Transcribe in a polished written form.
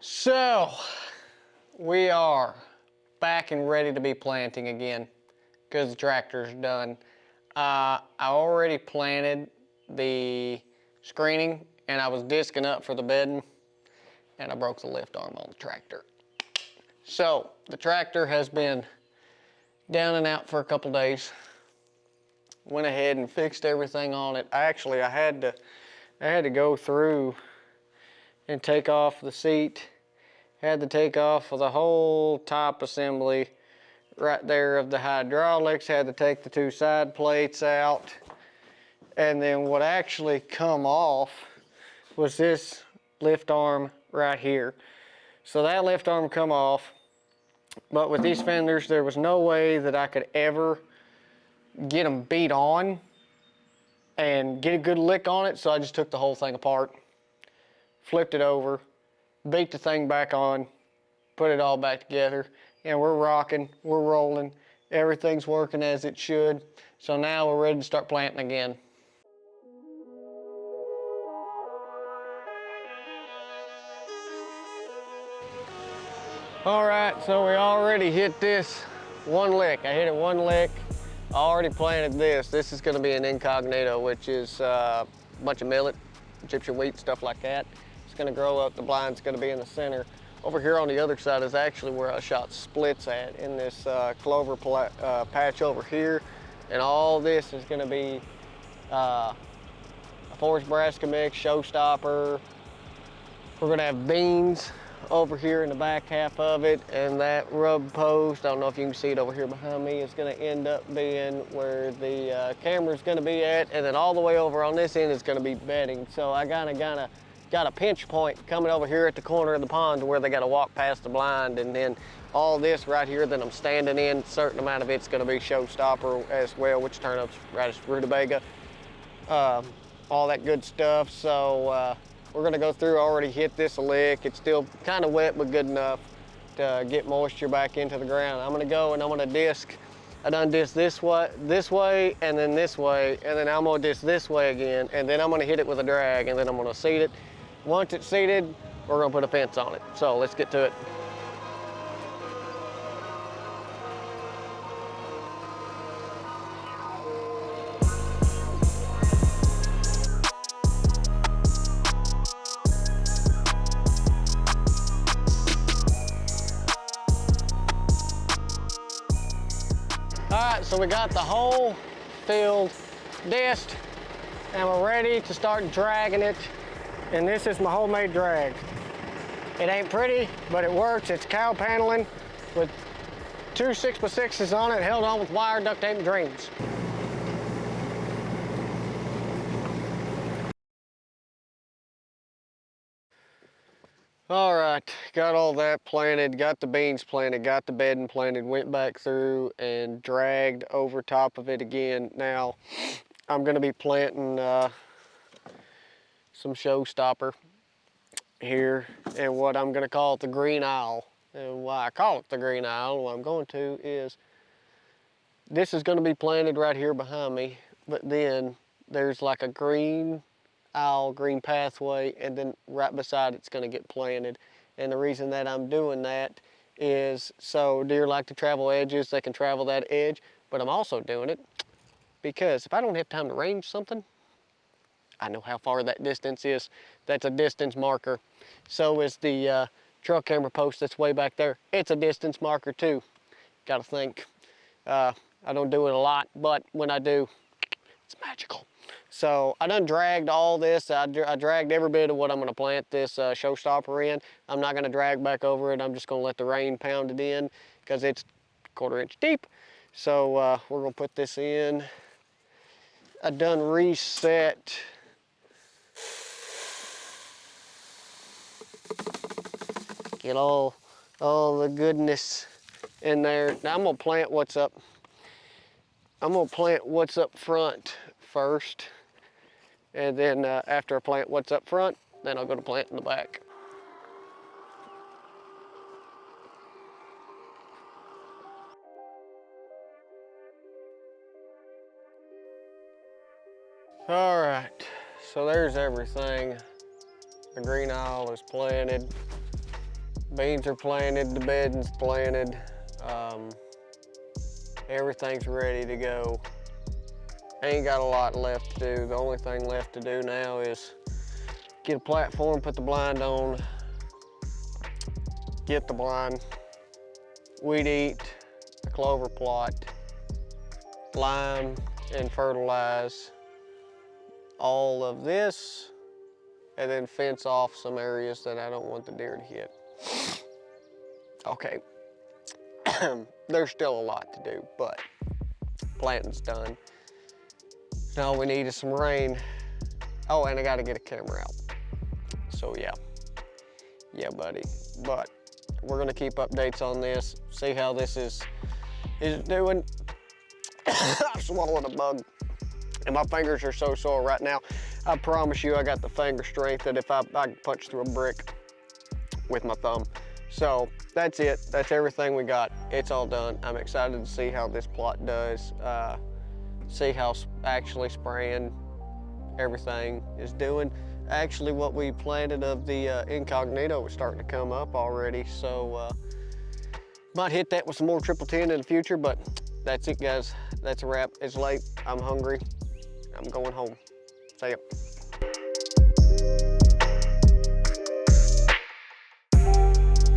So, we are back and ready to be planting again because the tractor's done. I already planted the screening and I was disking up for the bedding and I broke the lift arm on the tractor. So, the tractor has been down and out for a couple days. Went ahead and fixed everything on it. I had to go through and take off the seat. Had to take off the whole top assembly right there of the hydraulics. Had to take the two side plates out. And then what actually come off was this lift arm right here. So that lift arm come off, but with these fenders, there was no way that I could ever get them beat on and get a good lick on it. So I just took the whole thing apart, flipped it over, beat the thing back on, put it all back together, and we're rocking, we're rolling, everything's working as it should. So now we're ready to start planting again. All right, so we already hit this one lick. I hit it one lick. I already planted this. This is gonna be an incognito, which is a bunch of millet, Egyptian wheat, stuff like that. It's gonna grow up, the blind's gonna be in the center. Over here on the other side is actually where I shot splits at, in this clover patch over here. And all this is gonna be a forest brassica mix, showstopper. We're gonna have beans over here in the back half of it, and that rub post, I don't know if you can see it over here behind me, is going to end up being where the camera's going to be at, and then all the way over on this end is going to be bedding. So I got a pinch point coming over here at the corner of the pond where they got to walk past the blind, and then all this right here that I'm standing in, a certain amount of it's going to be showstopper as well, which turnips, radish, rutabaga, all that good stuff. So we're gonna go through, already hit this a lick. It's still kind of wet, but good enough to get moisture back into the ground. I'm gonna go and I'm gonna disc. I done disc this way, and then this way, and then I'm gonna disc this way again, and then I'm gonna hit it with a drag, and then I'm gonna seed it. Once it's seeded, we're gonna put a fence on it. So let's get to it. All right, so we got the whole field disked and we're ready to start dragging it. And this is my homemade drag. It ain't pretty, but it works. It's cow paneling with two 6x6s on it, held on with wire, duct tape, and dreams. All right, got all that planted, got the beans planted, got the bedding planted, went back through and dragged over top of it again. Now, I'm gonna be planting some showstopper here, and what I'm gonna call it the green owl. And why I call it the green owl, what I'm going to is, this is gonna be planted right here behind me, but then there's like a green owl, green pathway, and then right beside it's going to get planted. And the reason that I'm doing that is so deer like to travel edges, they can travel that edge, but I'm also doing it because if I don't have time to range something, I know how far that distance is. That's a distance marker. So is the trail camera post that's way back there. It's a distance marker too. Gotta think. I don't do it a lot, but when I do, it's magical. So I done dragged all this. I dragged every bit of what I'm gonna plant this showstopper in. I'm not gonna drag back over it. I'm just gonna let the rain pound it in because it's 1/4 inch deep. So we're gonna put this in. I done reset. Get all the goodness in there. Now I'm gonna plant what's up. I'm gonna plant what's up front first. And then after I plant what's up front, then I'll go to plant in the back. All right, so there's everything. The green owl is planted. Beans are planted, the bedding's planted. Everything's ready to go. Ain't got a lot left to do. The only thing left to do now is get a platform, put the blind on, get the blind, weed eat, a clover plot, lime and fertilize all of this, and then fence off some areas that I don't want the deer to hit. Okay, there's still a lot to do, but planting's done. Now all we need is some rain. Oh, and I gotta get a camera out. So yeah, buddy. But we're gonna keep updates on this, see how this is doing. I'm swallowing a bug, and my fingers are so sore right now. I promise you, I got the finger strength that if I can punch through a brick with my thumb. So that's it. That's everything we got. It's all done. I'm excited to see how this plot does. See how actually spraying everything is doing. Actually, what we planted of the incognito is starting to come up already. So might hit that with some more triple 10 in the future, but that's it, guys. That's a wrap. It's late. I'm hungry. I'm going home. See ya.